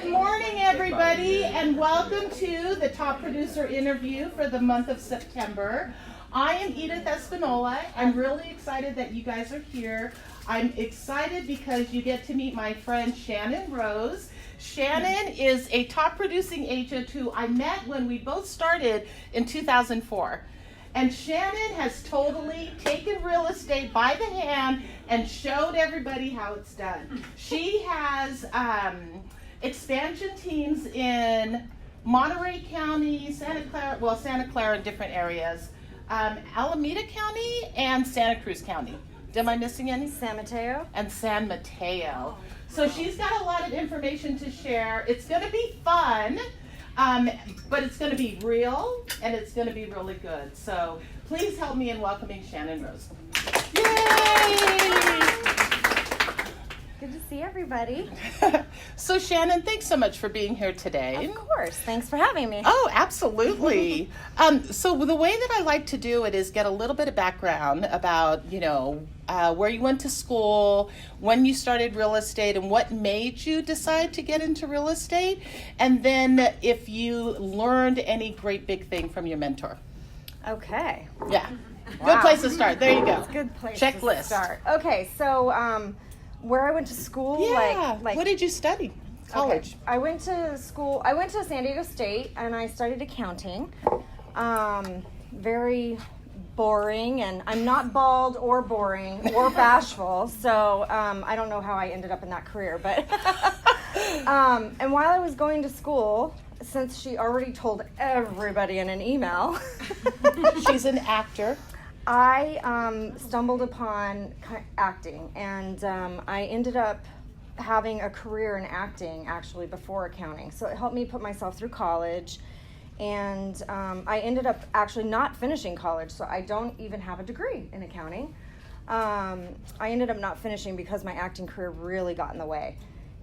Good morning, everybody, and welcome to the Top Producer interview for the month of September. I am Edith Espinola. I'm really excited that you guys are here. I'm excited because you get to meet my friend Shannon Rose. Shannon is a top producing agent who I met when we both started in 2004. And Shannon has totally taken real estate by the hand and showed everybody how it's done. She has expansion teams in Monterey County, Santa Clara in different areas, Alameda County, and Santa Cruz County. Am I missing any? San Mateo. And San Mateo. So she's got a lot of information to share. It's going to be fun, but it's going to be real, and it's going to be really good. So please help me in welcoming Shannon Rose. Yay! Good to see everybody. So Shannon, thanks so much for being here today. Of course. Thanks for having me. Oh, absolutely. So the way that I like to do it is get a little bit of background about, where you went to school, when you started real estate, and what made you decide to get into real estate, and then if you learned any great big thing from your mentor. Okay. Yeah. Wow. Good place to start. There you go. That's a good place Checklist. to start. Okay, so where I went to school, like what did you study? College. Okay. I went to San Diego State and I studied accounting. Very boring, and I'm not bald or boring or bashful, so I don't know how I ended up in that career, but and while I was going to school, since she already told everybody in an email, she's an actor. I stumbled upon acting, and I ended up having a career in acting actually before accounting. So it helped me put myself through college, and I ended up actually not finishing college, so I don't even have a degree in accounting. I ended up not finishing because my acting career really got in the way.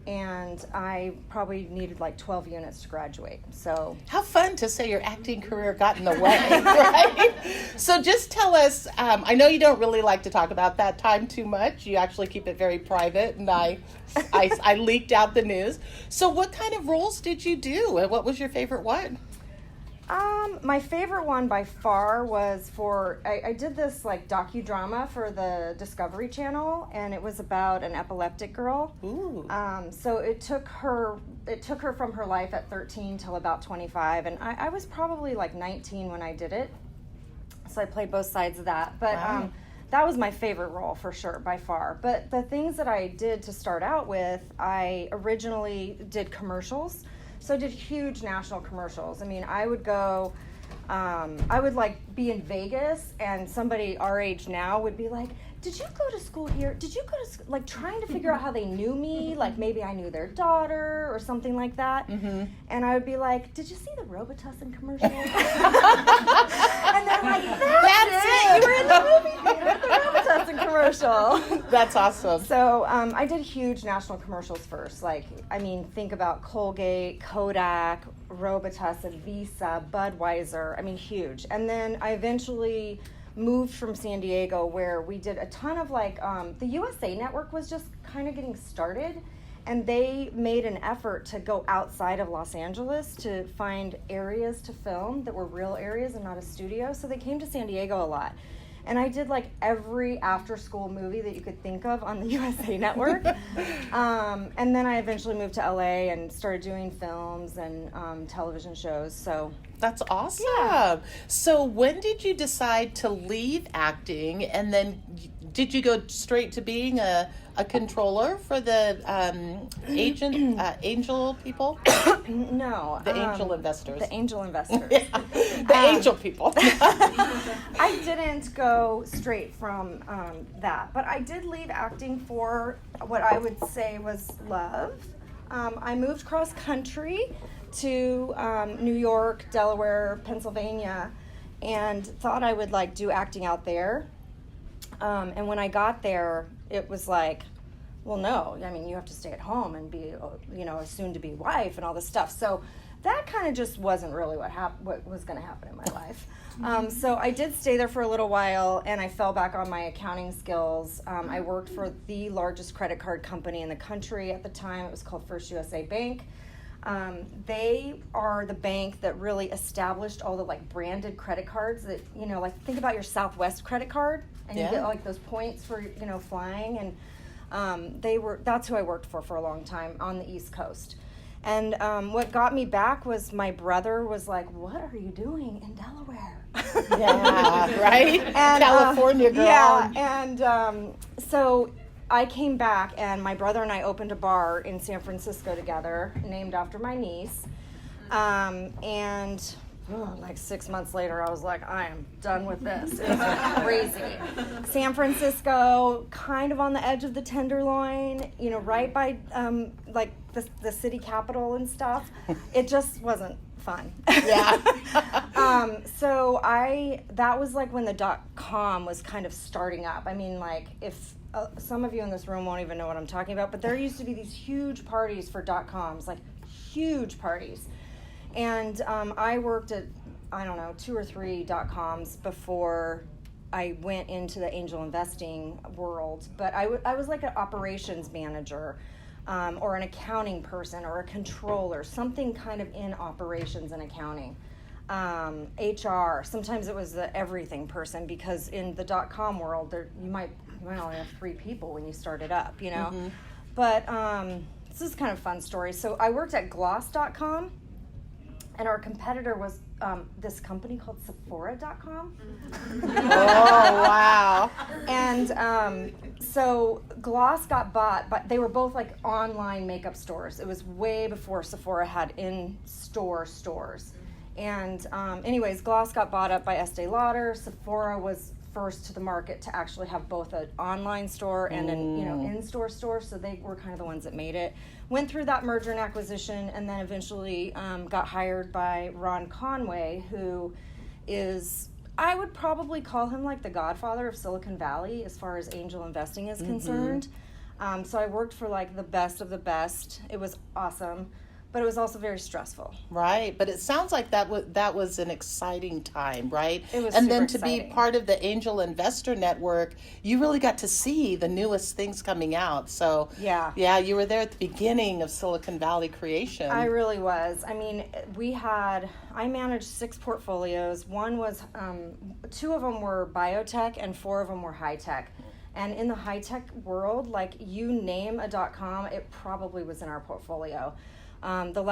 And I probably needed like 12 units to graduate. So how fun to say your acting career got in the way, right? So just tell us, I know you don't really like to talk about that time too much. You actually keep it very private, and I leaked out the news. So what kind of roles did you do, and what was your favorite one? My favorite one by far was I did this like docudrama for the Discovery Channel, and it was about an epileptic girl. Ooh. So it took her from her life at 13 till about 25, and I was probably like 19 when I did it. So I played both sides of that, but wow. That was my favorite role for sure, by far. But the things that I did to start out with, I originally did commercials. So I did huge national commercials. I mean, I would go, I would like be in Vegas, and somebody our age now would be like, did you go to school here? Did you go to, like, trying to figure out how they knew me? Like maybe I knew their daughter or something like that. Mm-hmm. And I would be like, did you see the Robitussin commercial? And they're like, that's it. You were in the movie theater, the Robitussin commercial. That's awesome. So I did huge national commercials first. Like, I mean, think about Colgate, Kodak, Robitussin, Visa, Budweiser. I mean, huge. And then I eventually moved from San Diego, where we did a ton of like, the USA Network was just kind of getting started, and they made an effort to go outside of Los Angeles to find areas to film that were real areas and not a studio. So they came to San Diego a lot. And I did like every after-school movie that you could think of on the USA Network. And then I eventually moved to LA and started doing films and television shows. So that's awesome. Yeah. So when did you decide to leave acting, and then did you go straight to being a controller for the angel people? No. The angel investors. The angel investors. Yeah. The angel people. I didn't go straight from that, but I did leave acting for what I would say was love. I moved cross country to New York, Delaware, Pennsylvania, and thought I would like do acting out there. And when I got there, it was like, well, no, I mean, you have to stay at home and be, a soon-to-be wife and all this stuff. So that kind of just wasn't really what was going to happen in my life. So I did stay there for a little while, and I fell back on my accounting skills. I worked for the largest credit card company in the country at the time. It was called First USA Bank. They are the bank that really established all the like branded credit cards that, like think about your Southwest credit card and you get like those points for, flying. And that's who I worked for a long time on the East Coast. And what got me back was my brother was like, "What are you doing in Delaware?" Yeah, right? And, California girl. Yeah, and so I came back, and my brother and I opened a bar in San Francisco together, named after my niece. Like 6 months later, I was like, I am done with this. It was crazy. San Francisco, kind of on the edge of the Tenderloin, right by like the city capital and stuff. It just wasn't fun. Yeah. So that was like when the .com was kind of starting up. I mean, like if some of you in this room won't even know what I'm talking about, but there used to be these huge parties for .coms, like huge parties. And I worked at, 2 or 3 .coms before I went into the angel investing world. But I was like an operations manager or an accounting person or a controller, something kind of in operations and accounting. HR, sometimes it was the everything person, because in the .com world, you might only have 3 people when you started up, Mm-hmm. But this is kind of a fun story. So I worked at gloss.com. And our competitor was this company called Sephora.com. Oh, wow. And so Gloss got bought, but they were both like online makeup stores. It was way before Sephora had in-store stores. And anyways, Gloss got bought up by Estee Lauder. Sephora was first to the market to actually have both an online store and an in-store store, so they were kind of the ones that made it. Went through that merger and acquisition, and then eventually got hired by Ron Conway, who is, I would probably call him like the godfather of Silicon Valley as far as angel investing is concerned. So I worked for like the best of the best. It was awesome, but it was also very stressful. Right, but it sounds like that was an exciting time, right? It was, and then to exciting. be part of the Angel Investor Network, you really got to see the newest things coming out. So yeah, you were there at the beginning of Silicon Valley creation. I really was. I mean, I managed 6 portfolios. One was, 2 of them were biotech and 4 of them were high tech. And in the high tech world, like you name a .com, it probably was in our portfolio. The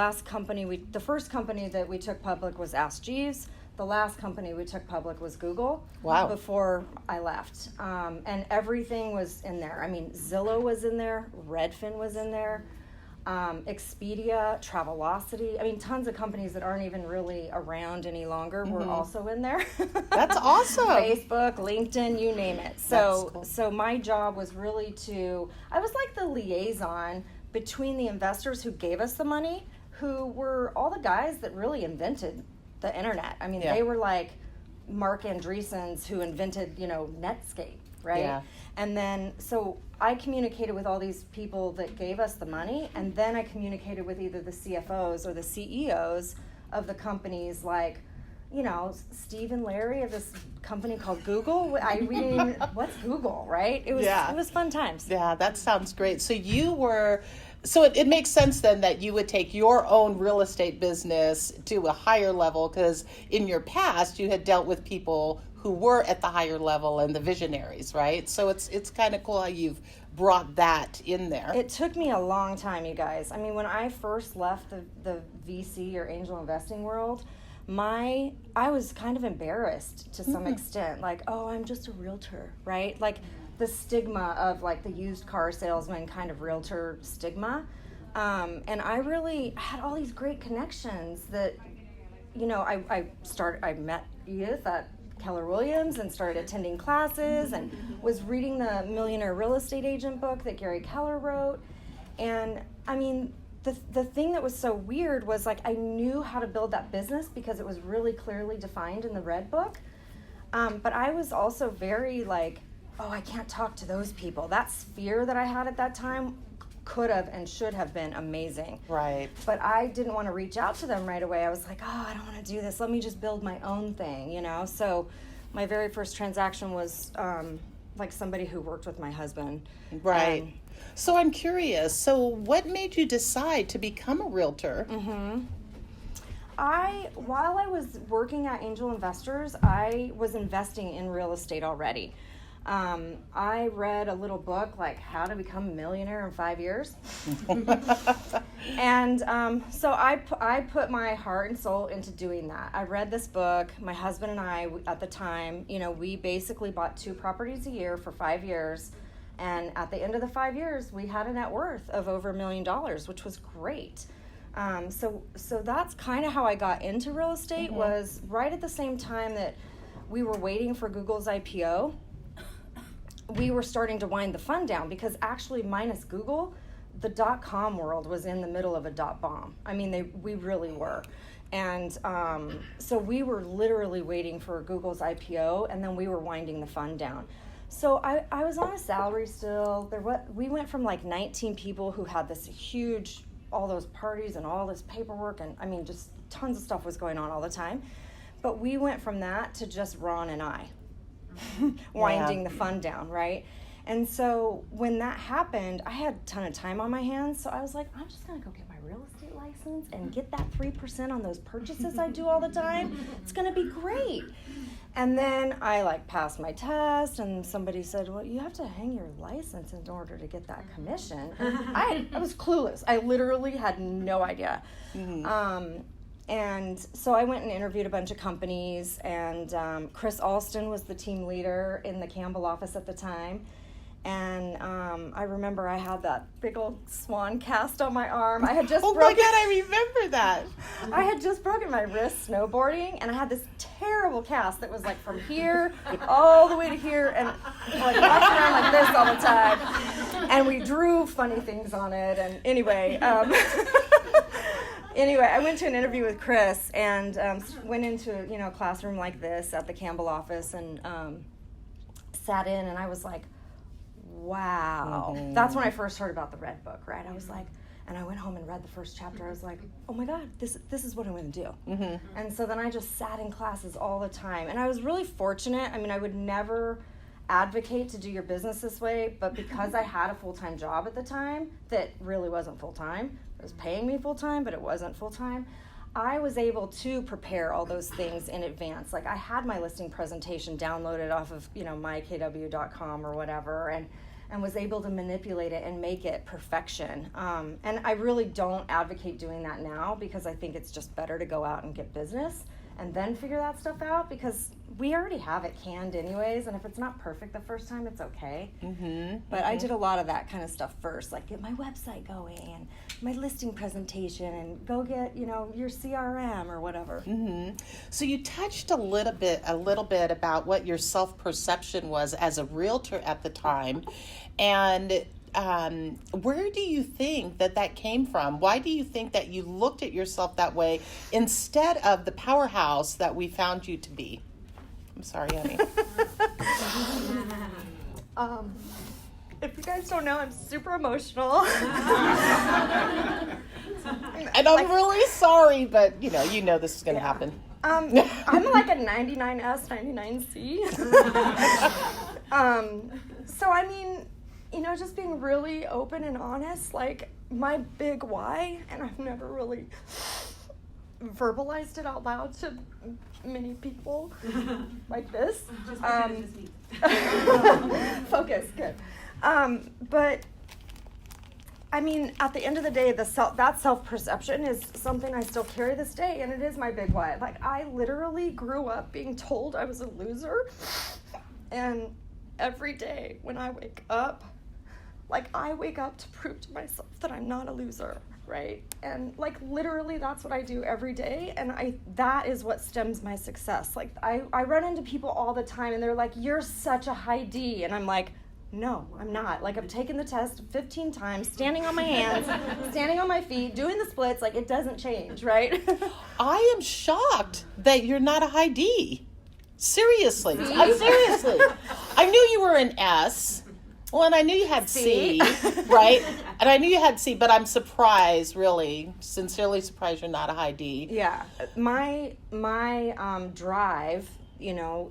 first company that we took public was Ask Jeeves. The last company we took public was Google. Wow. Before I left. And everything was in there. I mean, Zillow was in there. Redfin was in there. Expedia, Travelocity. I mean, tons of companies that aren't even really around any longer were also in there. That's awesome. Facebook, LinkedIn, you name it. So, cool. So my job was really I was like the liaison between the investors who gave us the money, who were all the guys that really invented the internet. I mean, they were like Mark Andreessens who invented, Netscape, right? Yeah. And then, so I communicated with all these people that gave us the money, and then I communicated with either the CFOs or the CEOs of the companies, like, Steve and Larry of this company called Google. I mean, what's Google, right? It was fun times. Yeah, that sounds great. So it makes sense then that you would take your own real estate business to a higher level, because in your past you had dealt with people who were at the higher level and the visionaries, right? So it's kind of cool how you've brought that in there. It took me a long time, you guys. I mean, when I first left the VC or angel investing world, I was kind of embarrassed to some extent, like, oh, I'm just a realtor, right? Like the stigma of like the used car salesman kind of realtor stigma. And I really had all these great connections that, I met Edith at Keller Williams and started attending classes and was reading the Millionaire Real Estate Agent book that Gary Keller wrote. And I mean, the thing that was so weird was like I knew how to build that business because it was really clearly defined in the Red Book. But I was also very like, oh, I can't talk to those people. That sphere that I had at that time could have and should have been amazing. Right. But I didn't want to reach out to them right away. I was like, oh, I don't want to do this. Let me just build my own thing, So my very first transaction was like somebody who worked with my husband. Right. So I'm curious. So what made you decide to become a realtor? While I was working at Angel Investors, I was investing in real estate already. I read a little book like How to Become a Millionaire in 5 Years. And so I put my heart and soul into doing that. I read this book. My husband and I, at the time, we basically bought 2 properties a year for 5 years. And at the end of the 5 years, we had a net worth of over $1 million, which was great. So that's kind of how I got into real estate. Was right at the same time that we were waiting for Google's IPO. We were starting to wind the fund down because actually, minus Google, the .com world was in the middle of a .bomb. I mean, we really were. And so we were literally waiting for Google's IPO, and then we were winding the fund down. So I was on a salary still. We went from like 19 people who had this huge, all those parties and all this paperwork, and I mean, just tons of stuff was going on all the time. But we went from that to just Ron and I. Winding the fund down, right? And so when that happened, I had a ton of time on my hands, so I was like, I'm just gonna go get my real estate license and get that 3% on those purchases I do all the time. It's gonna be great. And then I passed my test, and somebody said, well, you have to hang your license in order to get that commission. And I was clueless. I literally had no idea. And so I went and interviewed a bunch of companies, and Chris Alston was the team leader in the Campbell office at the time. And I remember I had that big old swan cast on my arm. I had just my God, I remember that. I had just broken my wrist snowboarding, and I had this terrible cast that was like from here all the way to here, and walking around like this all the time. And we drew funny things on it, and anyway. Anyway, I went to an interview with Chris and went into a classroom like this at the Campbell office and sat in, and I was like, wow. That's when I first heard about the Red Book, right? I was like, and I went home and read the first chapter. I was like, oh my God, this is what I'm going to do. And so then I just sat in classes all the time. And I was really fortunate. I mean, I would never advocate to do your business this way, but because I had a full-time job at the time that really wasn't full-time, it was paying me full-time, but it wasn't full-time, I was able to prepare all those things in advance. Like I had my listing presentation downloaded off of, mykw.com or whatever, and was able to manipulate it and make it perfection. And I really don't advocate doing that now because I think it's just better to go out and get business and then figure that stuff out, because we already have it canned anyways, and if it's not perfect the first time, it's okay. But I did a lot of that kind of stuff first, like get my website going and my listing presentation and go get, your CRM or whatever. So you touched a little bit about what your self-perception was as a realtor at the time, and where do you think that came from? Why do you think that you looked at yourself that way instead of the powerhouse that we found you to be? I'm sorry, honey. If you guys don't know, I'm super emotional. And I'm really sorry, but you know this is going to happen. I'm like a 99S, 99C. So I mean, just being really open and honest, like my big why, and I've never really verbalized it out loud to many people like this. Focus, good. But I mean, at the end of the day, that self-perception is something I still carry this day, and it is my big why. Like, I literally grew up being told I was a loser, and every day when I wake up, I wake up to prove to myself that I'm not a loser, right? And, literally that's what I do every day, and that is what stems my success. I run into people all the time, and they're like, you're such a high D, and I'm like, no, I'm not. I've taken the test 15 times, standing on my hands, standing on my feet, doing the splits. It doesn't change, right? I am shocked that you're not a high D. Seriously. Seriously. I knew you were an S. Well, and I knew you had C, right? And I knew you had C, but I'm surprised, really, sincerely surprised you're not a high D. Yeah. My drive,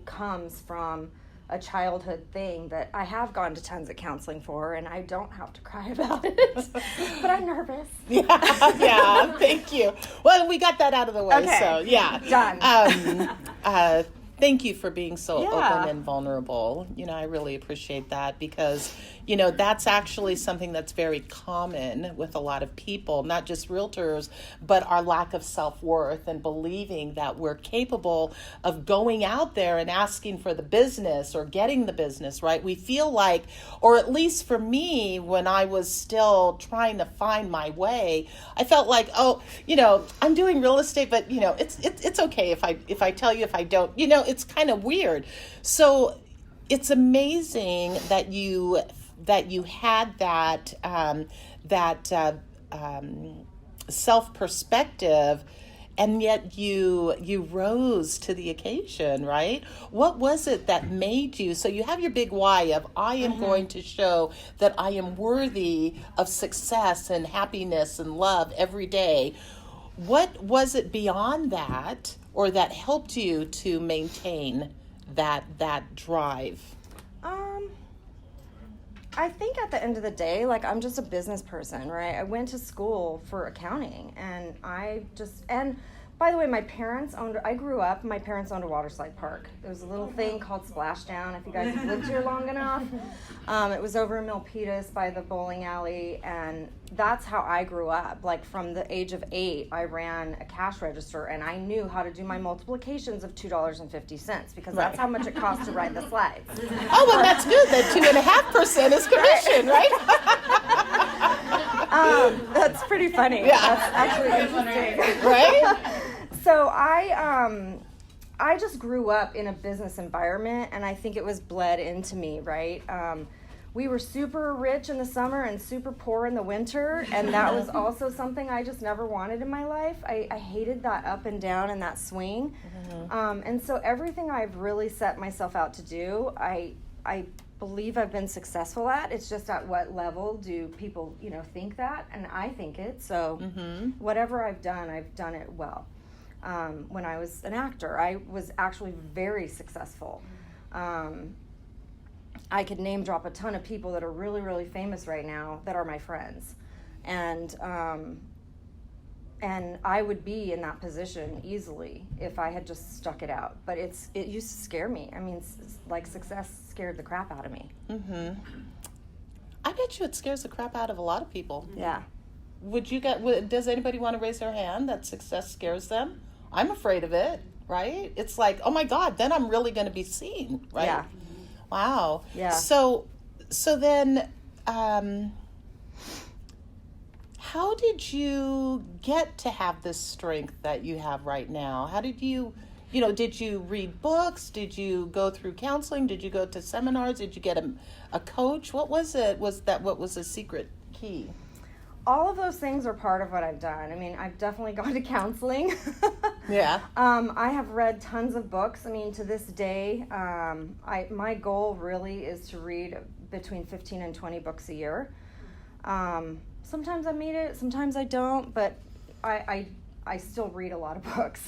comes from a childhood thing that I have gone to tons of counseling for, and I don't have to cry about it, but I'm nervous. Yeah, thank you. Well, we got that out of the way, Okay. so yeah. Done. Thank you for being so Yeah. open and vulnerable. I really appreciate that because, that's actually something that's very common with a lot of people, not just realtors, but our lack of self-worth and believing that we're capable of going out there and asking for the business or getting the business, right? We feel like, or at least for me, when I was still trying to find my way, I felt like, I'm doing real estate, but it's okay if I tell you if I don't, it's kind of weird. So it's amazing that you had that self perspective, and yet you rose to the occasion, right? What was it that made you? So you have your big why of I am going to show that I am worthy of success and happiness and love every day. What was it beyond that, or that helped you to maintain that drive? I think at the end of the day, like, I'm just a business person, right? I went to school for accounting, and and by the way, my parents owned a water slide park. There was a little thing called Splashdown, if you guys have lived here long enough. It was over in Milpitas by the bowling alley, and that's how I grew up. Like, from the age of 8, I ran a cash register, and I knew how to do my multiplications of $2.50 because that's how much it costs to ride the slides. Oh, well, that's good. That 2.5% is commission, right? That's pretty funny. Yeah. That's actually interesting. Right? So I just grew up in a business environment, and I think it was bled into me, right? We were super rich in the summer and super poor in the winter, and that was also something I just never wanted in my life. I hated that up and down and that swing. And so everything I've really set myself out to do, I believe I've been successful at. It's just at what level do people, think that, and I think it. So whatever I've done it well. When I was an actor, I was actually very successful. I could name drop a ton of people that are really, really famous right now that are my friends, and I would be in that position easily if I had just stuck it out. But it used to scare me. I mean, like, success scared the crap out of me. I bet you it scares the crap out of a lot of people. Yeah. Does anybody want to raise their hand that success scares them? I'm afraid of it, right? It's like, oh my God, then I'm really going to be seen, right? Yeah. Wow. Yeah. So then, how did you get to have this strength that you have right now? How did you, did you read books? Did you go through counseling? Did you go to seminars? Did you get a coach? What was it? What was the secret key? All of those things are part of what I've done. I mean, I've definitely gone to counseling. Yeah. I have read tons of books. I mean, to this day, my goal really is to read between 15 and 20 books a year. Sometimes I meet it, sometimes I don't, but I still read a lot of books,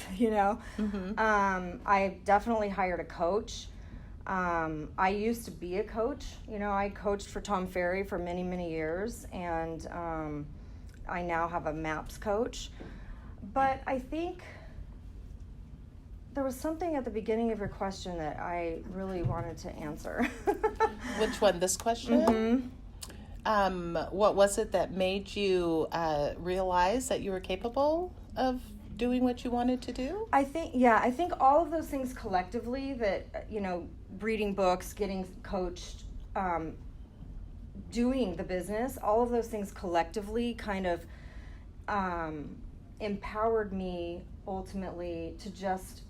I definitely hired a coach. I used to be a coach. I coached for Tom Ferry for many, many years, and I now have a MAPS coach. But I think there was something at the beginning of your question that I really wanted to answer. Which one? This question? What was it that made you realize that you were capable of doing what you wanted to do? I think all of those things collectively, that, reading books, getting coached, doing the business, all of those things collectively kind of empowered me ultimately to just,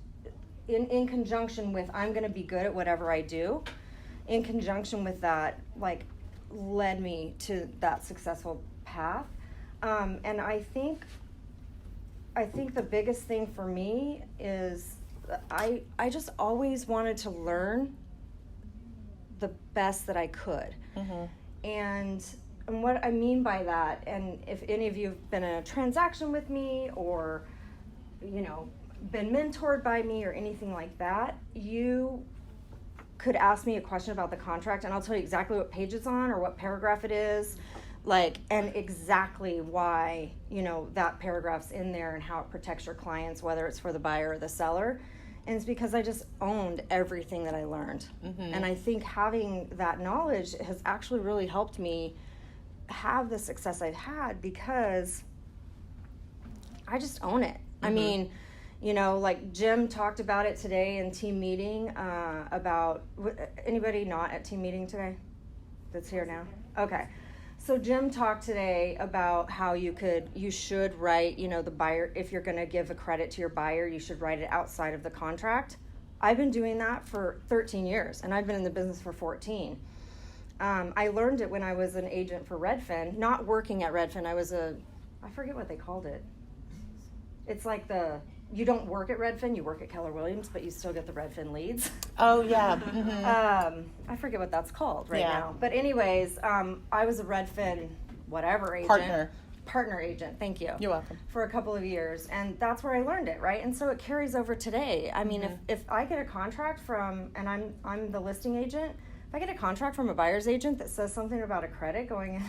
in conjunction with, I'm going to be good at whatever I do, in conjunction with that, like, led me to that successful path. And I think the biggest thing for me is I just always wanted to learn the best that I could. And what I mean by that, and if any of you have been in a transaction with me or, been mentored by me or anything like that, you could ask me a question about the contract and I'll tell you exactly what page it's on or what paragraph it is, like, and exactly why, you know, that paragraph's in there and how it protects your clients, whether it's for the buyer or the seller. And it's because I just owned everything that I learned. And I think having that knowledge has actually really helped me have the success I've had because I just own it. I mean, you know, like Jim talked about it today in team meeting, about, anybody not at team meeting today that's here now? Okay. So Jim talked today about how you should write, you know, the buyer, if you're going to give a credit to your buyer, you should write it outside of the contract. I've been doing that for 13 years and I've been in the business for 14. I learned it when I was an agent for Redfin, not working at Redfin. I forget what they called it. It's like you don't work at Redfin, you work at Keller Williams, but you still get the Redfin leads. Oh, yeah. I forget what that's called now. But anyways, I was a Redfin whatever agent. Partner agent, thank you. You're welcome. For a couple of years. And that's where I learned it, right? And so it carries over today. I mean, if I get a contract and I'm the listing agent, if I get a contract from a buyer's agent that says something about a credit going,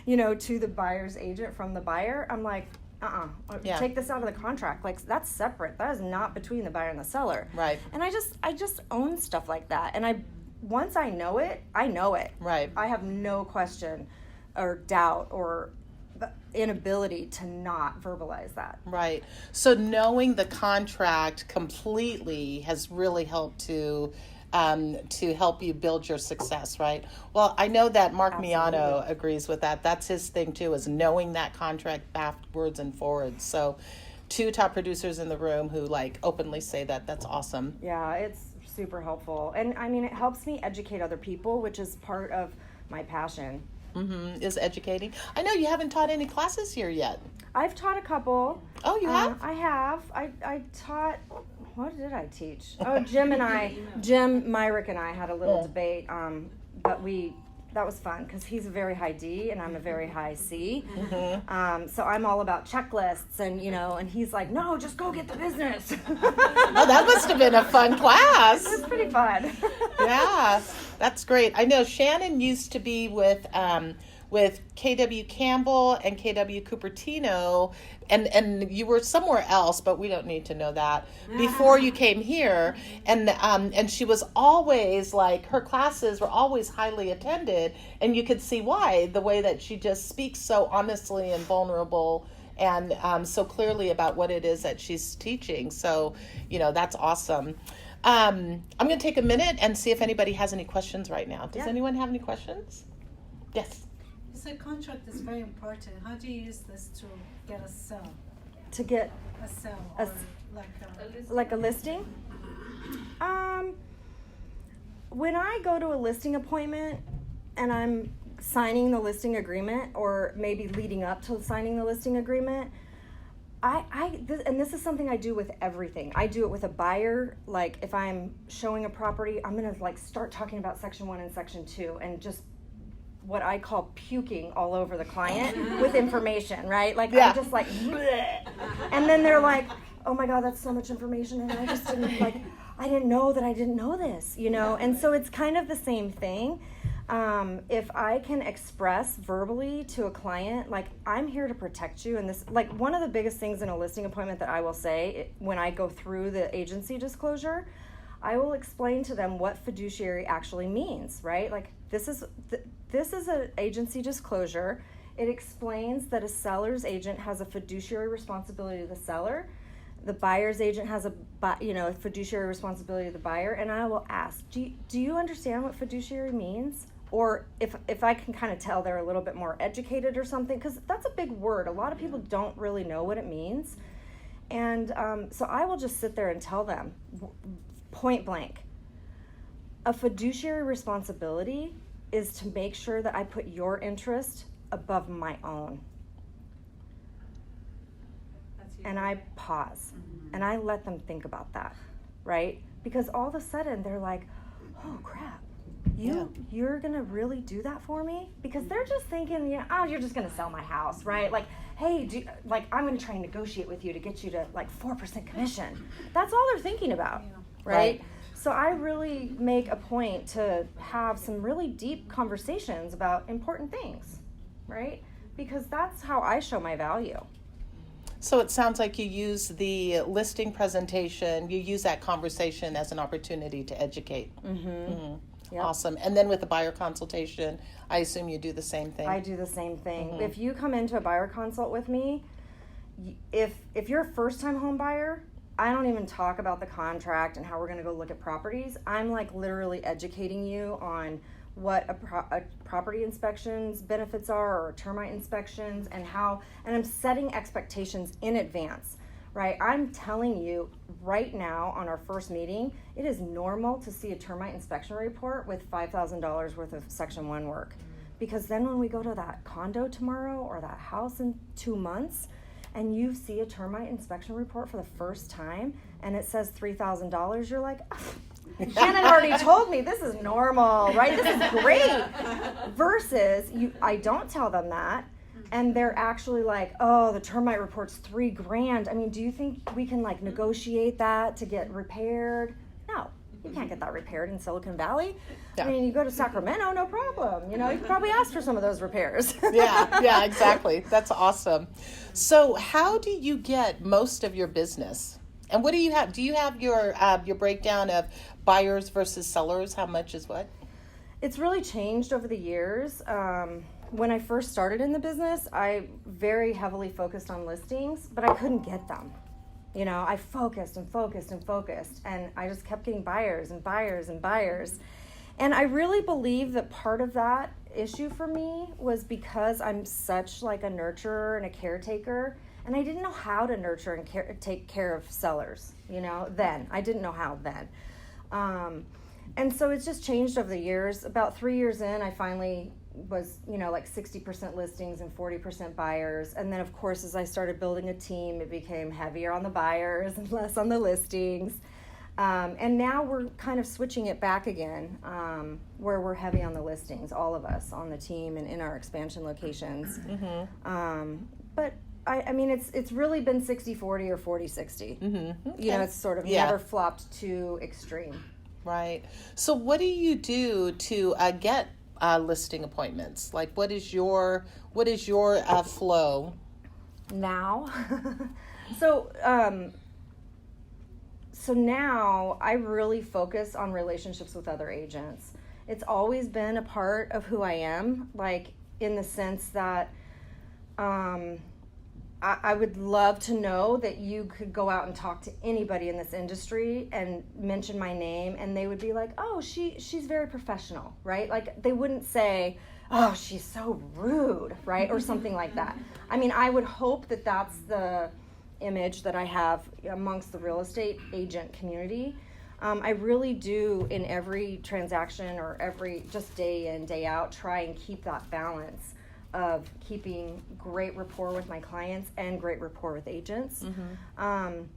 you know, to the buyer's agent from the buyer, I'm like, take this out of the contract. Like, that's separate. That is not between the buyer and the seller. Right. And I just own stuff like that. And once I know it, I know it. Right. I have no question or doubt or inability to not verbalize that. Right. So knowing the contract completely has really helped to help you build your success, right? Well, I know that Mark Miano agrees with that. That's his thing too, is knowing that contract backwards and forwards. So 2 top producers in the room who like openly say that. That's awesome. Yeah, it's super helpful. And I mean, it helps me educate other people, which is part of my passion. Is educating. I know you haven't taught any classes here yet. I've taught a couple. Oh, you have? I have. I taught, what did I teach? Oh, Jim Myrick and I had a little debate, but that was fun because he's a very high D and I'm a very high C. So I'm all about checklists and, you know, and he's like, no, just go get the business. Oh, that must have been a fun class. It was pretty fun. Yeah, that's great. I know Shannon used to be with KW Campbell and KW Cupertino, and you were somewhere else, but we don't need to know that, before you came here, and she was always like, her classes were always highly attended, and you could see why, the way that she just speaks so honestly and vulnerable and so clearly about what it is that she's teaching. So, you know, that's awesome. I'm going to take a minute and see if anybody has any questions right now. Does anyone have any questions? Yes. So contract is very important. How do you use this to get a sell? To get A sell or like a listing? When I go to a listing appointment and I'm signing the listing agreement or maybe leading up to signing the listing agreement, and this is something I do with everything. I do it with a buyer. Like if I'm showing a property, I'm going to like start talking about section 1 and section 2 and just what I call puking all over the client with information, right? Like I'm just like, bleh. And then they're like, oh my God, that's so much information. And I just didn't I didn't know that I didn't know this, you know? And so it's kind of the same thing. If I can express verbally to a client, like I'm here to protect you. And this, like one of the biggest things in a listing appointment that I will say when I go through the agency disclosure, I will explain to them what fiduciary actually means, right? Like this is an agency disclosure. It explains that a seller's agent has a fiduciary responsibility to the seller. The buyer's agent has a fiduciary responsibility to the buyer. And I will ask, do you understand what fiduciary means? Or if I can kind of tell they're a little bit more educated or something, because that's a big word. A lot of people don't really know what it means. And so I will just sit there and tell them, point blank, a fiduciary responsibility is to make sure that I put your interest above my own. And I pause and I let them think about that, right? Because all of a sudden they're like, oh crap, you're gonna really do that for me? Because they're just thinking, you're just gonna sell my house, right? Like, hey, I'm gonna try and negotiate with you to get you to like 4% commission. That's all they're thinking about, right? So I really make a point to have some really deep conversations about important things, right? Because that's how I show my value. So it sounds like you use the listing presentation, you use that conversation as an opportunity to educate. Yep. Awesome. And then with the buyer consultation, I assume you do the same thing. I do the same thing. If you come into a buyer consult with me, if you're a first-time home buyer, I don't even talk about the contract and how we're going to go look at properties. I'm like literally educating you on what a property inspection's benefits are, or termite inspections, and I'm setting expectations in advance, right? I'm telling you right now on our first meeting, it is normal to see a termite inspection report with $5,000 worth of Section 1 work. Because then when we go to that condo tomorrow or that house in 2 months, and you see a termite inspection report for the first time, and it says $3,000, you're like, Shannon already told me this is normal, right? This is great. Versus I don't tell them that, and they're actually like, oh, the termite report's $3,000. I mean, do you think we can like negotiate that to get repaired? No, you can't get that repaired in Silicon Valley. Yeah. I mean, you go to Sacramento, no problem. You could probably ask for some of those repairs. Yeah, exactly. That's awesome. So how do you get most of your business? And what do you have? Do you have your breakdown of buyers versus sellers? How much is what? It's really changed over the years. When I first started in the business, I very heavily focused on listings, but I couldn't get them. I focused and focused and focused, and I just kept getting buyers and buyers and buyers. And I really believe that part of that issue for me was because I'm such like a nurturer and a caretaker, and I didn't know how to nurture and take care of sellers, then. I didn't know how then. And so it's just changed over the years. About 3 years in, I finally was, like 60% listings and 40% buyers. And then, of course, as I started building a team, it became heavier on the buyers and less on the listings. And now we're kind of switching it back again, where we're heavy on the listings, all of us on the team and in our expansion locations. But I mean, it's really been 60-40 or 40-60. Okay. It's sort of never flopped too extreme. Right. So what do you do to get listing appointments? Like, what is your flow now? So now I really focus on relationships with other agents. It's always been a part of who I am, like in the sense that I would love to know that you could go out and talk to anybody in this industry and mention my name, and they would be like, oh, she's very professional, right? Like they wouldn't say, oh, she's so rude, right? Or something like that. I mean, I would hope that that's the image that I have amongst the real estate agent community. I really do in every transaction or every just day in, day out, try and keep that balance of keeping great rapport with my clients and great rapport with agents. And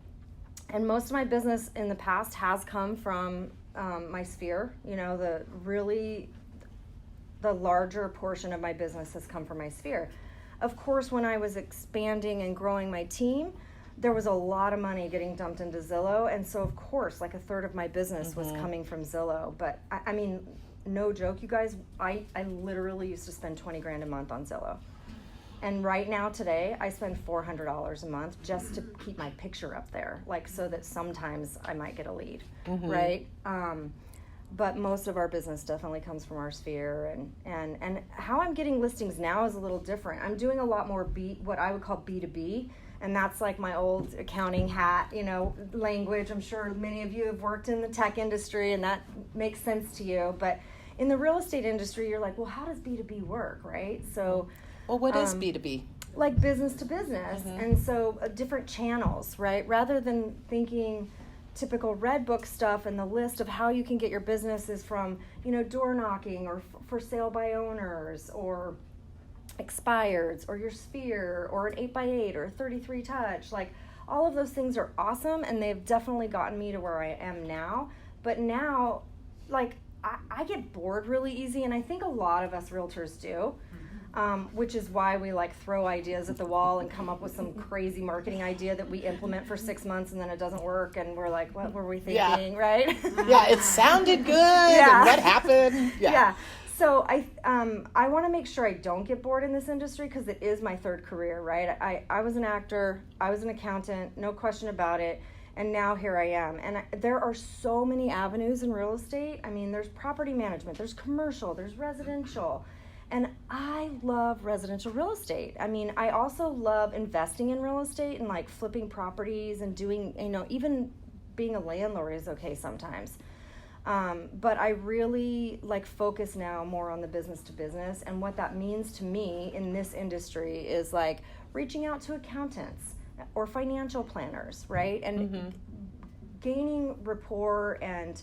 most of my business in the past has come from my sphere. The larger portion of my business has come from my sphere. Of course, when I was expanding and growing my team, there was a lot of money getting dumped into Zillow. And so, of course, like a third of my business was coming from Zillow. But I mean, no joke, you guys, I literally used to spend $20,000 a month on Zillow. And right now today, I spend $400 a month just to keep my picture up there, like so that sometimes I might get a lead, right? But most of our business definitely comes from our sphere, and how I'm getting listings now is a little different. I'm doing a lot more what I would call B2B, and that's like my old accounting hat, language. I'm sure many of you have worked in the tech industry, and that makes sense to you. But in the real estate industry, you're like, well, how does B2B work, right? So, well, what is B2B? Like business to business, and so different channels, right? Rather than thinking typical red book stuff and the list of how you can get your business is from, door knocking or for sale by owners or expireds or your sphere or an 8x8 or a 33 touch. Like all of those things are awesome, and they've definitely gotten me to where I am now. But now, like I get bored really easy, and I think a lot of us realtors do. which is why we like throw ideas at the wall and come up with some crazy marketing idea that we implement for 6 months and then it doesn't work and we're like, what were we thinking, right? Yeah, it sounded good. Yeah. And what happened? Yeah. So I want to make sure I don't get bored in this industry because it is my third career, right? I was an actor, I was an accountant, no question about it, and now here I am. And there are so many avenues in real estate. I mean, there's property management, there's commercial, there's residential, and I love residential real estate. I mean, I also love investing in real estate and like flipping properties and doing, even being a landlord is okay sometimes. But I really like focus now more on the business to business, and what that means to me in this industry is like reaching out to accountants or financial planners, right? And gaining rapport and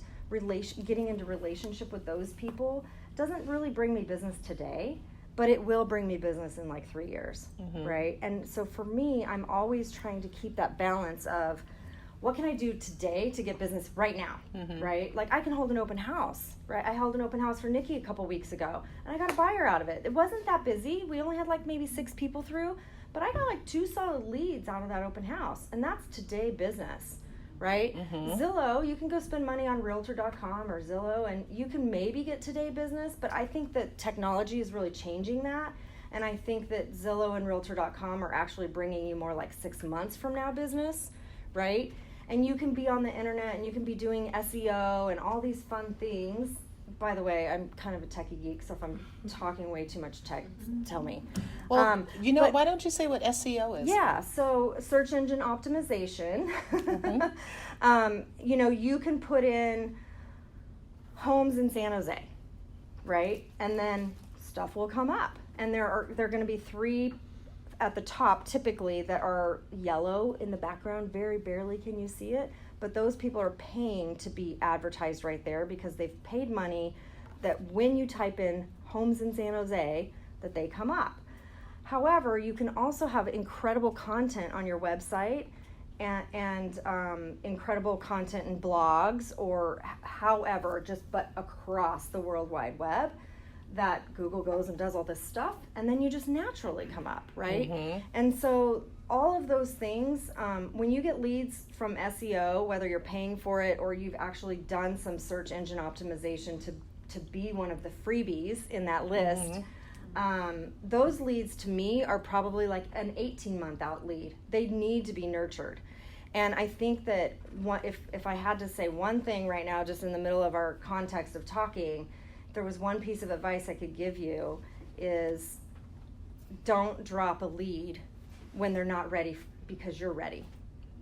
getting into relationship with those people doesn't really bring me business today, but it will bring me business in like 3 years, right? And so for me, I'm always trying to keep that balance of what can I do today to get business right now, right? Like I can hold an open house, right? I held an open house for Nikki a couple weeks ago, and I got a buyer out of it. It wasn't that busy. We only had like maybe 6 people through, but I got like 2 solid leads out of that open house, and that's today business, right? Zillow, you can go spend money on Realtor.com or Zillow, and you can maybe get today business, but I think that technology is really changing that, and I think that Zillow and Realtor.com are actually bringing you more like 6 months from now business, right? And you can be on the internet and you can be doing SEO and all these fun things. By the way, I'm kind of a techie geek, so if I'm talking way too much tech, tell me. Well, why don't you say what SEO is? Yeah, so search engine optimization. You can put in homes in San Jose, right? And then stuff will come up. And there are going to be 3 at the top typically that are yellow in the background. Very barely can you see it, but those people are paying to be advertised right there because they've paid money that when you type in homes in San Jose that they come up. However, you can also have incredible content on your website and incredible content in blogs or however, but across the World Wide Web, that Google goes and does all this stuff, and then you just naturally come up, right? And so all of those things, when you get leads from SEO, whether you're paying for it or you've actually done some search engine optimization to be one of the freebies in that list, those leads to me are probably like an 18-month out lead. They need to be nurtured. And I think that if I had to say one thing right now, just in the middle of our context of talking, there was one piece of advice I could give you is don't drop a lead when they're not ready because you're ready,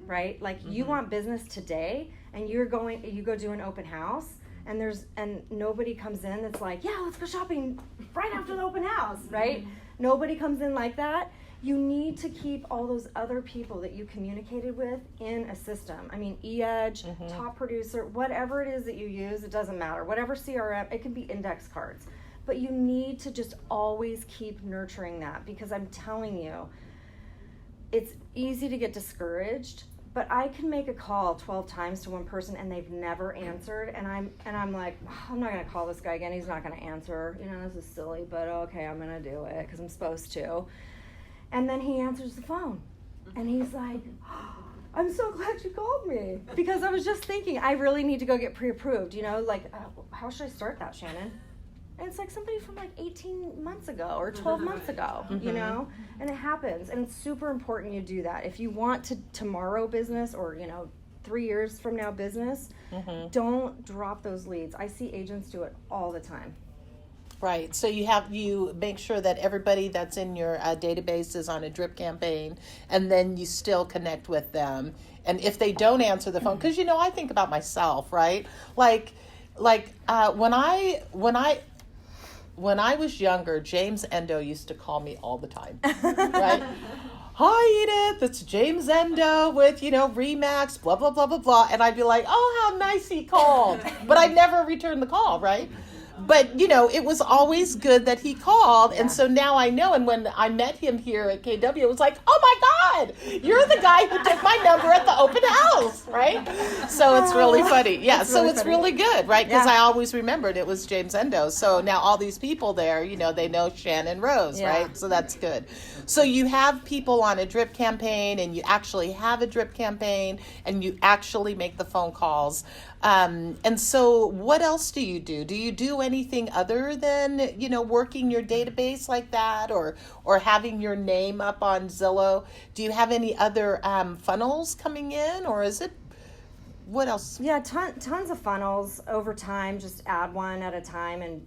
right? Like you want business today and you go do an open house and nobody comes in that's like, yeah, let's go shopping right after the open house, right? Nobody comes in like that. You need to keep all those other people that you communicated with in a system. I mean, eEdge, Top Producer, whatever it is that you use, it doesn't matter. Whatever CRM, it can be index cards. But you need to just always keep nurturing that because I'm telling you, it's easy to get discouraged, but I can make a call 12 times to one person and they've never answered, and I'm like, I'm not gonna call this guy again. He's not gonna answer. This is silly, but okay, I'm gonna do it because I'm supposed to. And then he answers the phone, and he's like, I'm so glad you called me because I was just thinking I really need to go get pre-approved. How should I start that, Shannon? And it's like somebody from like 18 months ago or 12 months ago, and it happens. And it's super important you do that. If you want tomorrow business or, 3 years from now business, don't drop those leads. I see agents do it all the time. Right. So you make sure that everybody that's in your database is on a drip campaign, and then you still connect with them. And if they don't answer the phone, because I think about myself, right? Like when I was younger, James Endo used to call me all the time, right? Hi, Edith, it's James Endo with, Remax, blah, blah, blah, blah, blah. And I'd be like, oh, how nice he called. But I'd never return the call, right? But, you know, it was always good that he called. Yeah. And so now I know. And when I met him here at KW, it was like, oh my God, you're the guy who took my number at the open house, right? So it's really funny. Yeah, so it's really good, right? Because I always remembered it was James Endo. So now all these people there, you know, they know Shannon Rose, right? So that's good. So you have people on a drip campaign, and you actually have a drip campaign, and you actually make the phone calls. And so what else do you do? Do you do anything other than, you know, working your database like that, or having your name up on Zillow? Do you have any other funnels coming in, or is it, what else? Yeah, tons of funnels over time. Just add one at a time and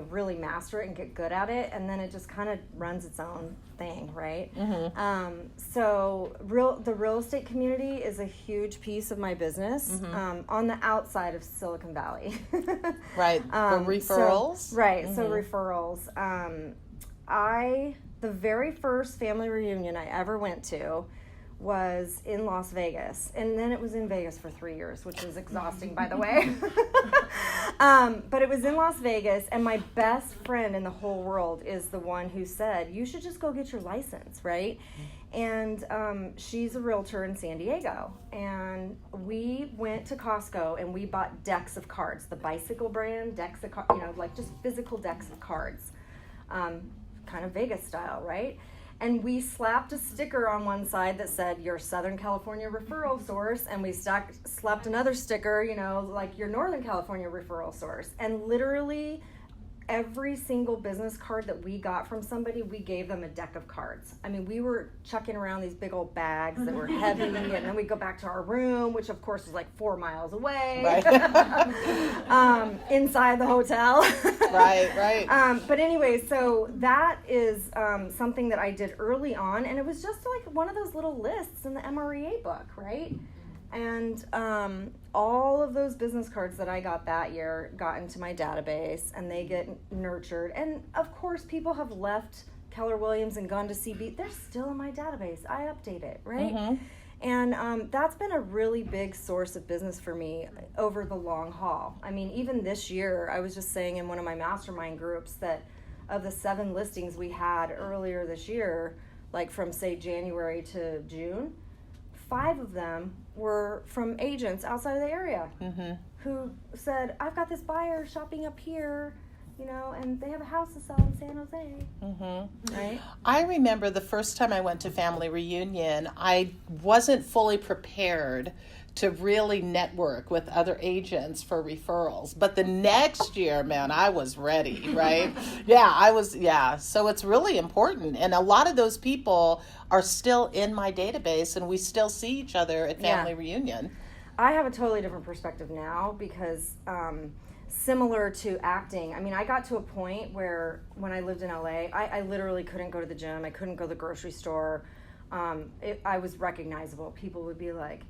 really master it and get good at it, and then it just kind of runs its own thing, right? So the real estate community is a huge piece of my business on the outside of Silicon Valley. Right, for referrals. So referrals. The very first family reunion I ever went to was in Las Vegas, and then it was in Vegas for 3 years, which was exhausting, by the way. But it was in Las Vegas, and my best friend in the whole world is the one who said, you should just go get your license, right? And she's a realtor in San Diego, and we went to Costco and we bought decks of cards, the bicycle brand decks of cards, like just physical decks of cards, kind of Vegas style, right? And we slapped a sticker on one side that said your Southern California referral source, and we slapped another sticker, like your Northern California referral source. And literally every single business card that we got from somebody, we gave them a deck of cards. I mean, we were chucking around these big old bags that were heavy, and then we'd go back to our room, which of course was like 4 miles away, inside the hotel. Right. But anyway, so that is something that I did early on, and it was just like one of those little lists in the MREA book, right? And all of those business cards that I got that year got into my database, and they get nurtured. And of course, people have left Keller Williams and gone to CB. They're still in my database. I update it, right? And that's been a really big source of business for me over the long haul. I mean, even this year, I was just saying in one of my mastermind groups that of the 7 listings we had earlier this year, like from say January to June, 5 of them were from agents outside of the area who said, I've got this buyer shopping up here, and they have a house to sell in San Jose. Right? I remember the first time I went to family reunion, I wasn't fully prepared to really network with other agents for referrals. But the next year, man, I was ready, right? So it's really important. And a lot of those people are still in my database, and we still see each other at family reunion. I have a totally different perspective now because similar to acting, I mean, I got to a point where when I lived in LA, I literally couldn't go to the gym. I couldn't go to the grocery store. I was recognizable. People would be like,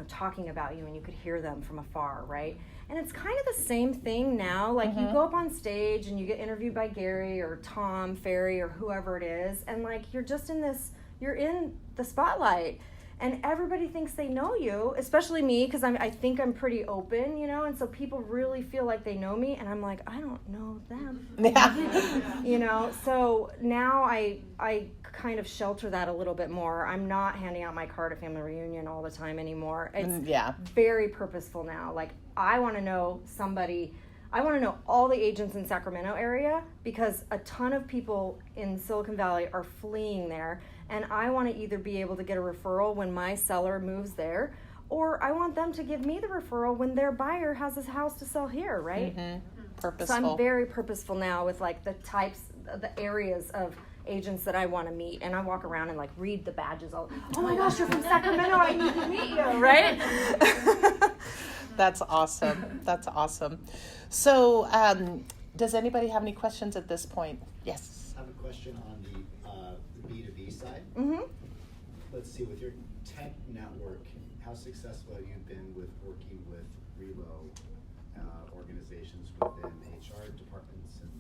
talking about you, and you could hear them from afar, right? And it's kind of the same thing now. Like you go up on stage and you get interviewed by Gary or Tom Ferry or whoever it is, and like you're in the spotlight, and everybody thinks they know you, especially me, because I think I'm pretty open, and so people really feel like they know me, and I'm like, I don't know them. So now I kind of shelter that a little bit more. I'm not handing out my card at family reunion all the time anymore. It's very purposeful now. Like I want to know all the agents in Sacramento area, because a ton of people in Silicon Valley are fleeing there, and I want to either be able to get a referral when my seller moves there, or I want them to give me the referral when their buyer has his house to sell here, right? Purposeful. So I'm very purposeful now with like the areas of agents that I want to meet, and I walk around and like read the badges. Oh my gosh, you're from Sacramento, I need to meet you, right? That's awesome. So does anybody have any questions at this point? Yes. I have a question on the B2B side. Let's see, with your tech network, how successful have you been with working with Relo organizations within HR departments and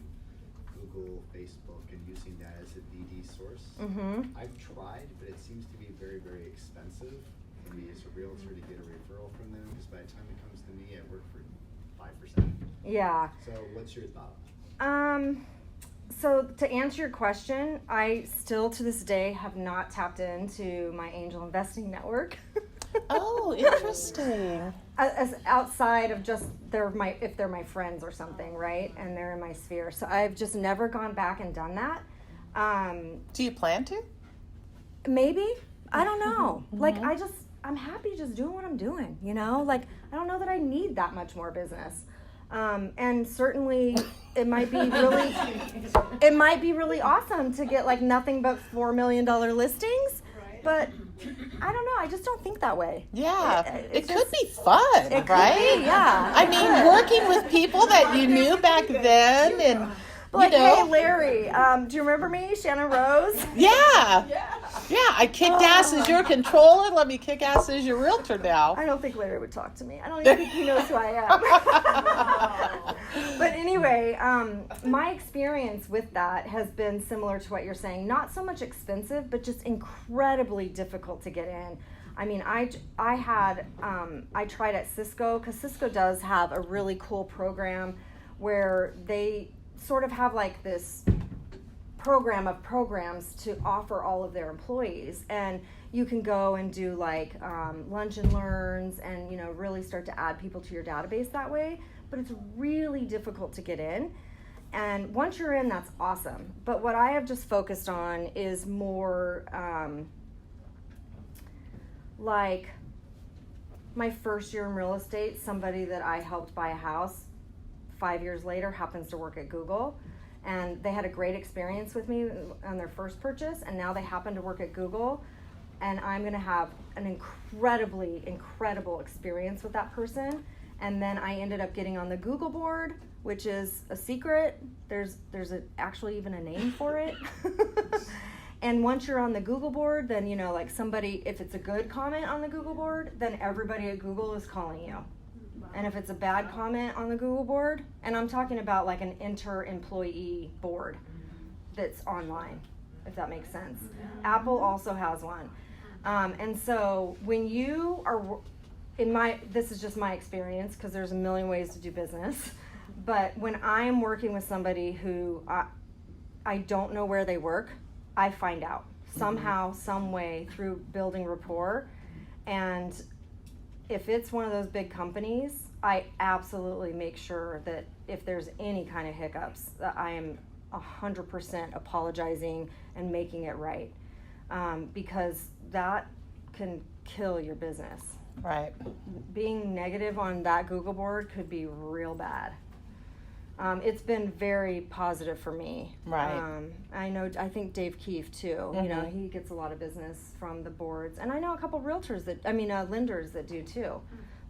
Google, Facebook, and using that as a BD source? I've tried, but it seems to be very, very expensive for me as a realtor to get a referral from them, because by the time it comes to me, I work for 5%. Yeah. So what's your thought? So to answer your question, I still to this day have not tapped into my angel investing network. Oh, interesting. As outside of just if they're my friends or something, right? And they're in my sphere. So I've just never gone back and done that. Do you plan to? Maybe. I don't know. Like I'm happy just doing what I'm doing, you know? Like I don't know that I need that much more business. And certainly it might be really awesome to get like nothing but $4 million listings. Right. But I don't know. I just don't think that way. Yeah, it just- could be fun, It could right? be, yeah. I mean, working with people that you knew back then, and Like, you know, hey, Larry, do you remember me, Shannon Rose? yeah, I kicked ass as your controller. Let me kick ass as your realtor now. I don't think Larry would talk to me. I don't even think he knows who I am. But anyway, my experience with that has been similar to what you're saying. Not so much expensive, but just incredibly difficult to get in. I mean, I tried at Cisco, because Cisco does have a really cool program where they sort of have like this program of programs to offer all of their employees, and you can go and do like lunch and learns and, you know, really start to add people to your database that way, but it's really difficult to get in. And once you're in, that's awesome. But what I have just focused on is more like my first year in real estate, somebody that I helped buy a house 5 years later happens to work at Google, and they had a great experience with me on their first purchase, and now they happen to work at Google, and I'm going to have an incredible experience with that person. And then I ended up getting on the Google board, which is a secret. There's actually even a name for it. And once you're on the Google board, then, you know, like somebody, if it's a good comment on the Google board, then everybody at Google is calling you. And if it's a bad comment on the Google board, and I'm talking about like an inter-employee board that's online, if that makes sense. Apple also has one. And so when you are, this is just my experience, because there's a million ways to do business, but when I'm working with somebody who I don't know where they work, I find out somehow, some way, through building rapport. And if it's one of those big companies, I absolutely make sure that if there's any kind of hiccups, that I am 100% apologizing and making it right, because that can kill your business. Right. Being negative on that Google board could be real bad. It's been very positive for me. Right. I think Dave Keefe too, you know, he gets a lot of business from the boards. And I know a couple realtors lenders that do too.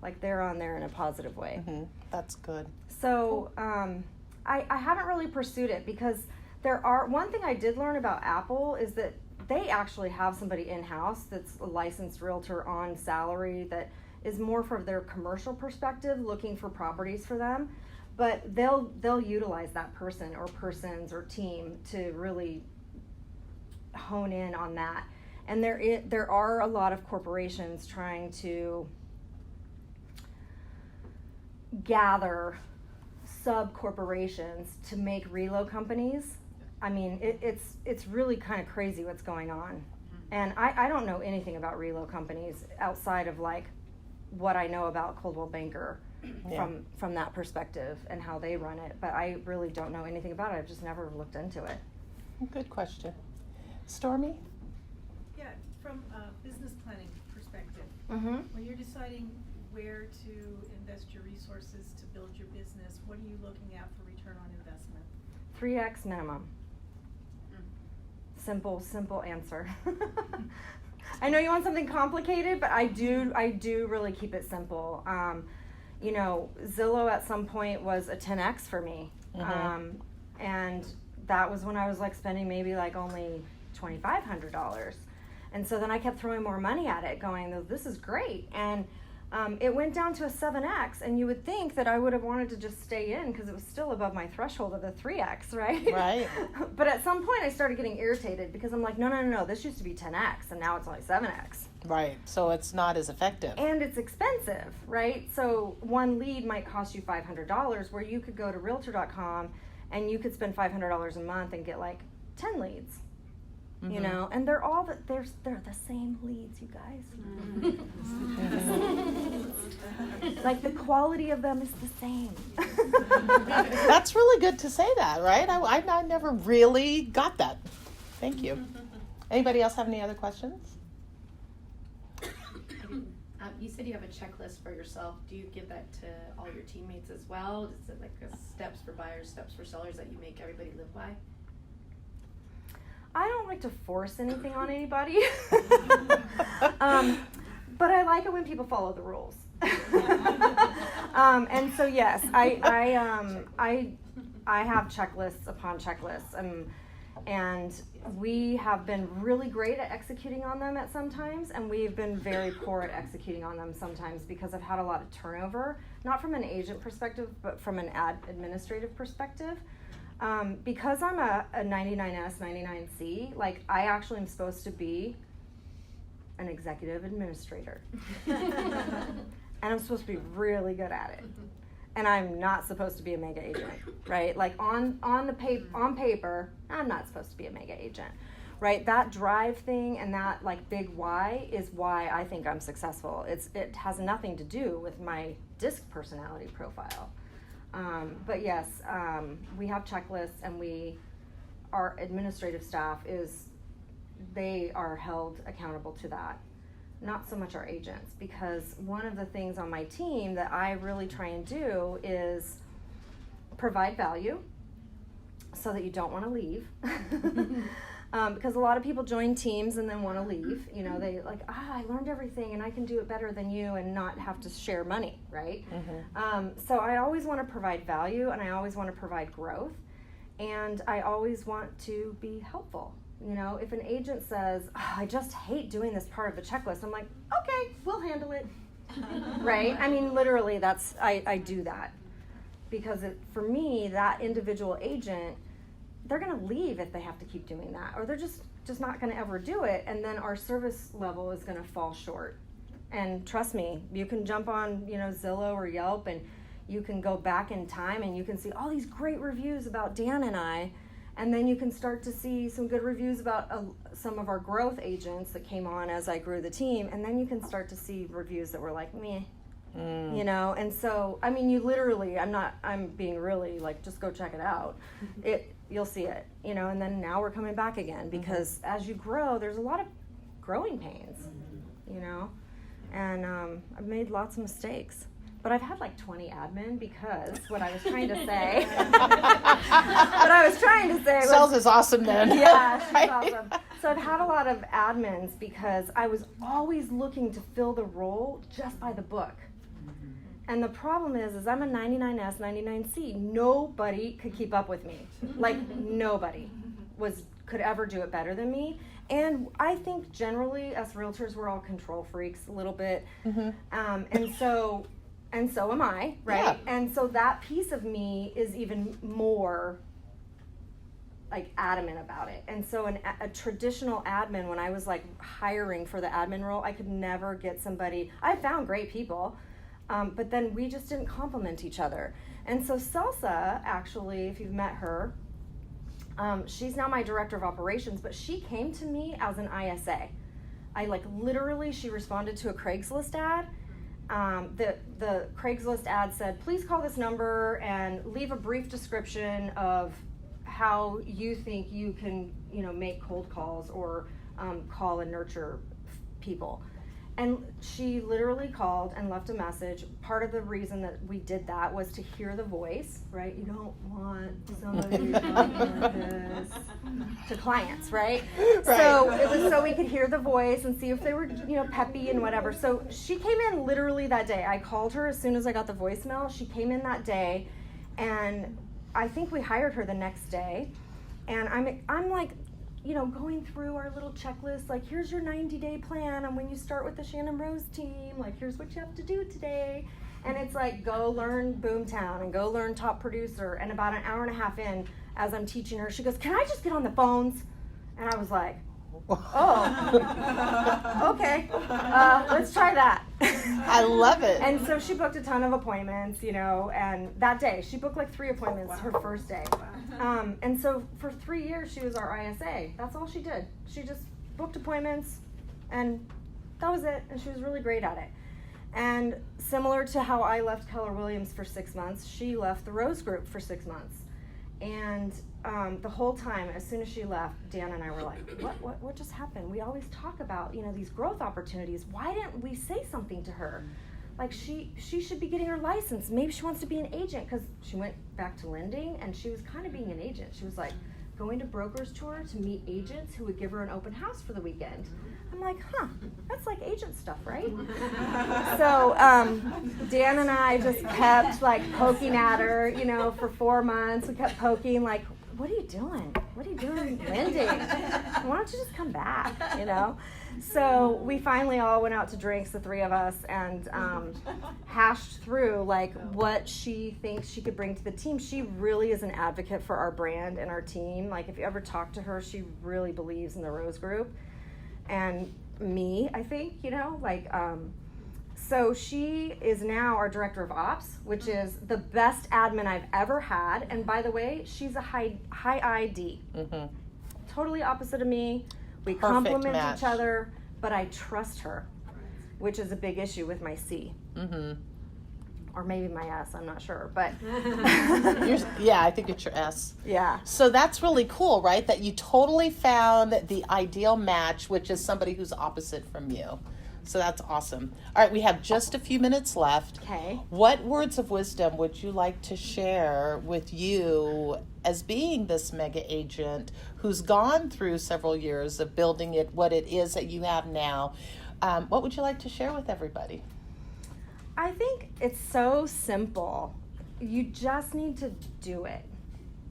Like they're on there in a positive way. That's good. So I haven't really pursued it, because one thing I did learn about Apple is that they actually have somebody in-house that's a licensed realtor on salary that is more from their commercial perspective, looking for properties for them. But they'll utilize that person or persons or team to really hone in on that. And there are a lot of corporations trying to gather sub-corporations to make relo companies. I mean, it's really kind of crazy what's going on. And I don't know anything about relo companies outside of like what I know about Coldwell Banker. Yeah. From that perspective and how they run it, but I really don't know anything about it. I've just never looked into it. Good question. Stormy? Yeah, from a business planning perspective, when you're deciding where to invest your resources to build your business, what are you looking at for return on investment? 3x minimum. Simple answer. I know you want something complicated, but I do really keep it simple. You know, Zillow at some point was a 10x for me. And that was when I was like spending maybe like only $2,500. And so then I kept throwing more money at it, going, this is great. And it went down to a 7x, and you would think that I would have wanted to just stay in because it was still above my threshold of the 3x, right? Right. But at some point I started getting irritated because I'm like, no, this used to be 10x, and now it's only 7x. Right. So it's not as effective. And it's expensive, right? So one lead might cost you $500, where you could go to realtor.com and you could spend $500 a month and get like 10 leads. You know, and they're all they're the same leads, you guys. Like the quality of them is the same. That's really good to say that, right? I never really got that. Thank you. Anybody else have any other questions? You said you have a checklist for yourself. Do you give that to all your teammates as well? Is it like a steps for buyers, steps for sellers that you make everybody live by? I don't like to force anything on anybody, but I like it when people follow the rules. And so yes, I have checklists upon checklists, and we have been really great at executing on them at some times, and we've been very poor at executing on them sometimes because I've had a lot of turnover, not from an agent perspective, but from an administrative perspective. Because I'm a 99S, 99C, like I actually am supposed to be an executive administrator. And I'm supposed to be really good at it. And I'm not supposed to be a mega agent, right? Like on paper, I'm not supposed to be a mega agent, right? That drive thing and that like big why is why I think I'm successful. It has nothing to do with my DISC personality profile. But yes, we have checklists, and our administrative staff they are held accountable to that. Not so much our agents, because one of the things on my team that I really try and do is provide value so that you don't want to leave. Because a lot of people join teams and then want to leave. You know, they like, I learned everything and I can do it better than you and not have to share money, right? So I always want to provide value, and I always want to provide growth, and I always want to be helpful. You know, if an agent says, I just hate doing this part of the checklist, I'm like, okay, we'll handle it, right? I mean, literally, I do that because for me, that individual agent, they're going to leave if they have to keep doing that, or they're just not going to ever do it, and then our service level is going to fall short. And trust me, you can jump on, Zillow or Yelp, and you can go back in time and you can see all these great reviews about Dan and I, and then you can start to see some good reviews about some of our growth agents that came on as I grew the team, and then you can start to see reviews that were like, meh. And so, I mean, you literally, I'm being really like, just go check it out. You'll see it, and then now we're coming back again because as you grow, there's a lot of growing pains, and I've made lots of mistakes, but I've had like 20 admin because what I was trying to say, Sales is awesome then. Yeah, she's awesome. So I've had a lot of admins because I was always looking to fill the role just by the book. And the problem is I'm a 99S, 99C. Nobody could keep up with me. Like, nobody could ever do it better than me. And I think generally, us realtors, we're all control freaks a little bit. And so am I, right? Yeah. And so that piece of me is even more like adamant about it. And so a traditional admin, when I was like hiring for the admin role, I could never get somebody. I found great people. But then we just didn't complement each other. And so Salsa, actually, if you've met her, she's now my director of operations, but she came to me as an ISA. She responded to a Craigslist ad. The Craigslist ad said, please call this number and leave a brief description of how you think you can, make cold calls or call and nurture people. And she literally called and left a message. Part of the reason that we did that was to hear the voice, right? You don't want somebody talking like this to clients, right? So it was so we could hear the voice and see if they were, peppy and whatever. So she came in literally that day. I called her as soon as I got the voicemail. She came in that day, and I think we hired her the next day. And I'm like, going through our little checklist, like, here's your 90-day plan, and when you start with the Shannon Rose team, like, here's what you have to do today. And it's like, go learn Boomtown and go learn Top Producer. And about an hour and a half in, as I'm teaching her, she goes, can I just get on the phones? And I was like, Oh, okay. Let's try that. I love it. And so she booked a ton of appointments, and that day she booked like 3 appointments her first day. And so for 3 years she was our ISA. That's all she did. She just booked appointments, and that was it. And she was really great at it. And similar to how I left Keller Williams for 6 months, she left the Rose Group for 6 months. And the whole time, as soon as she left, Dan and I were like, what just happened? We always talk about, these growth opportunities. Why didn't we say something to her? Like, she should be getting her license. Maybe she wants to be an agent, because she went back to lending, and she was kind of being an agent. She was like going to brokers tour to meet agents who would give her an open house for the weekend. I'm like, that's like agent stuff, right? So Dan and I just kept like poking at her, for 4 months. We kept poking, like, what are you doing? What are you doing lending? Why don't you just come back, So we finally all went out to drinks, the 3 of us, and hashed through like what she thinks she could bring to the team. She really is an advocate for our brand and our team. Like, if you ever talk to her, she really believes in the Rose Group. And me, I think, so she is now our director of ops, which is the best admin I've ever had. And by the way, she's a high ID. Mm-hmm. Totally opposite of me. We complement each other, but I trust her, which is a big issue with my C. Mm-hmm. Or maybe my S, I'm not sure, but. Yeah, I think it's your S. Yeah. So that's really cool, right? That you totally found the ideal match, which is somebody who's opposite from you. So that's awesome. All right, we have just a few minutes left. Okay. What words of wisdom would you like to share with you as being this mega agent who's gone through several years of building it, what it is that you have now? What would you like to share with everybody? I think it's so simple. You just need to do it.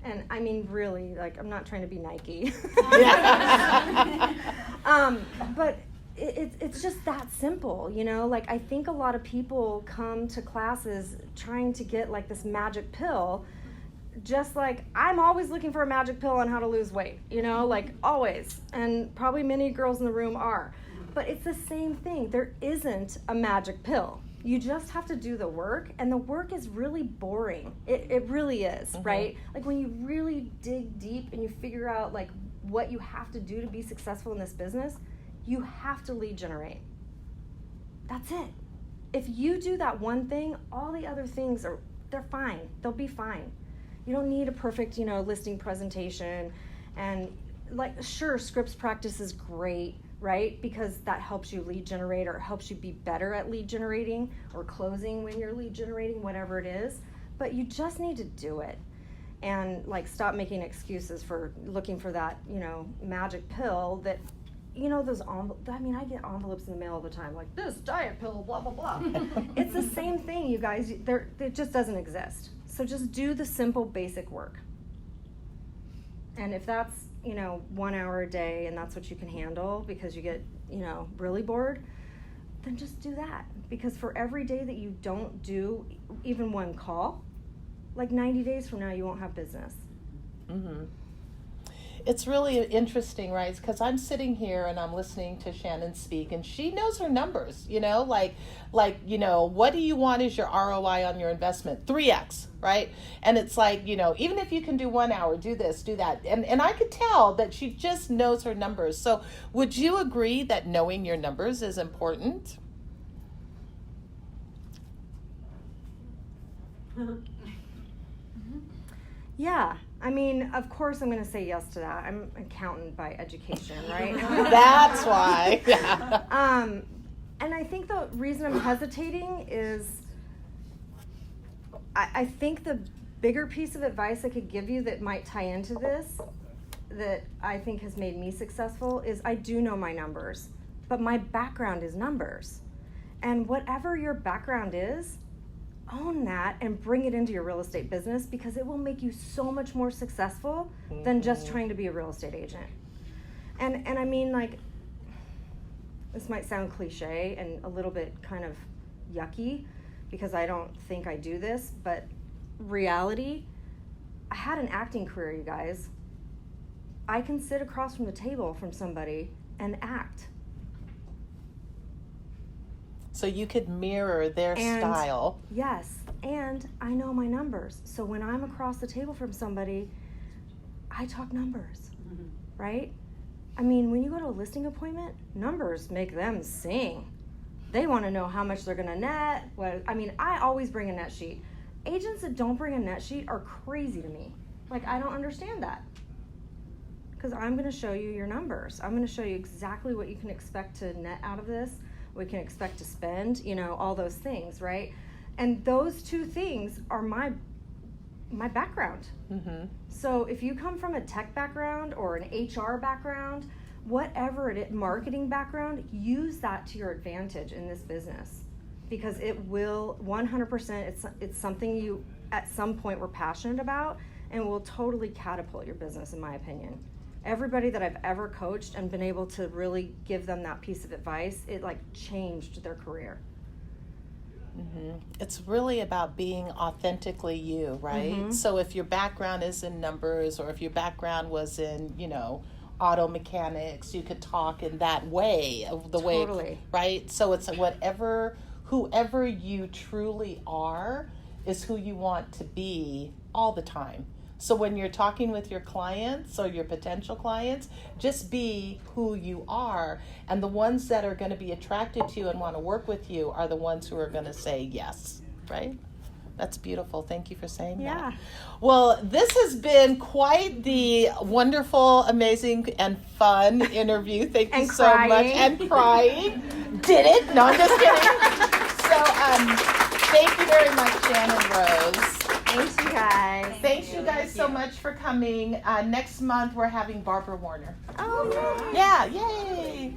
And I mean, really, like, I'm not trying to be Nike. But it's just that simple, Like, I think a lot of people come to classes trying to get, like, this magic pill. Just like, I'm always looking for a magic pill on how to lose weight, like, always. And probably many girls in the room are. But it's the same thing. There isn't a magic pill. You just have to do the work, and the work is really boring. It really is, mm-hmm. Right? Like, when you really dig deep and you figure out, like, what you have to do to be successful in this business, you have to lead generate. That's it. If you do that one thing, all the other things they're fine. They'll be fine. You don't need a perfect, listing presentation. And, like, sure, scripts practice is great, right? Because that helps you lead generate, or it helps you be better at lead generating or closing when you're lead generating, whatever it is. But you just need to do it. And, like, stop making excuses for looking for that, magic pill that, those I get envelopes in the mail all the time, like, this diet pill, blah, blah, blah. It's the same thing, you guys. It just doesn't exist. So just do the simple, basic work. And if that's, 1 hour a day and that's what you can handle because you get, really bored, then just do that. Because for every day that you don't do even one call, like 90 days from now, you won't have business. Mm-hmm. It's really interesting, right? Because I'm sitting here and I'm listening to Shannon speak, and she knows her numbers, like, what do you want as your ROI on your investment? 3x, right? And it's like, even if you can do 1 hour, do this, do that. And I could tell that she just knows her numbers. So would you agree that knowing your numbers is important? Yeah. I mean, of course I'm going to say yes to that. I'm an accountant by education, right? That's why. Yeah. And I think the reason I'm hesitating is I think the bigger piece of advice I could give you that might tie into this, that I think has made me successful, is I do know my numbers, but my background is numbers. And whatever your background is, own that and bring it into your real estate business, because it will make you so much more successful than just trying to be a real estate agent. And I mean, like, this might sound cliche and a little bit kind of yucky because I don't think I do this, but reality, I had an acting career, you guys. I can sit across from the table from somebody and act. So you could mirror their And- style. Yes, and I know my numbers. So when I'm across the table from somebody, I talk numbers, right? I mean, when you go to a listing appointment, numbers make them sing. They want to know how much they're going to net. I always bring a net sheet. Agents that don't bring a net sheet are crazy to me. Like, I don't understand that. Because I'm going to show you your numbers. I'm going to show you exactly what you can expect to net out of this, what you can expect to spend, all those things, right? And those two things are my background. Mm-hmm. So if you come from a tech background or an HR background, whatever it is, marketing background, use that to your advantage in this business, because it will 100%, it's something you at some point were passionate about and will totally catapult your business, in my opinion. Everybody that I've ever coached and been able to really give them that piece of advice, it like changed their career. Mm-hmm. It's really about being authentically you, right? Mm-hmm. So if your background is in numbers, or if your background was in, auto mechanics, you could talk in that way, of the Totally. way, right? So it's whoever you truly are is who you want to be all the time. So when you're talking with your clients or your potential clients, just be who you are. And the ones that are going to be attracted to you and want to work with you are the ones who are going to say yes, right? That's beautiful. Thank you for saying Yeah. that. Well, this has been quite the wonderful, amazing, and fun interview. Thank you And so much. crying. And crying. Did it? No, I'm just kidding. So thank you very much, Shannon Rose. Thanks, you guys. Thanks you guys so much for coming. Next month we're having Barbara Warner. Oh, no. Yeah, yay!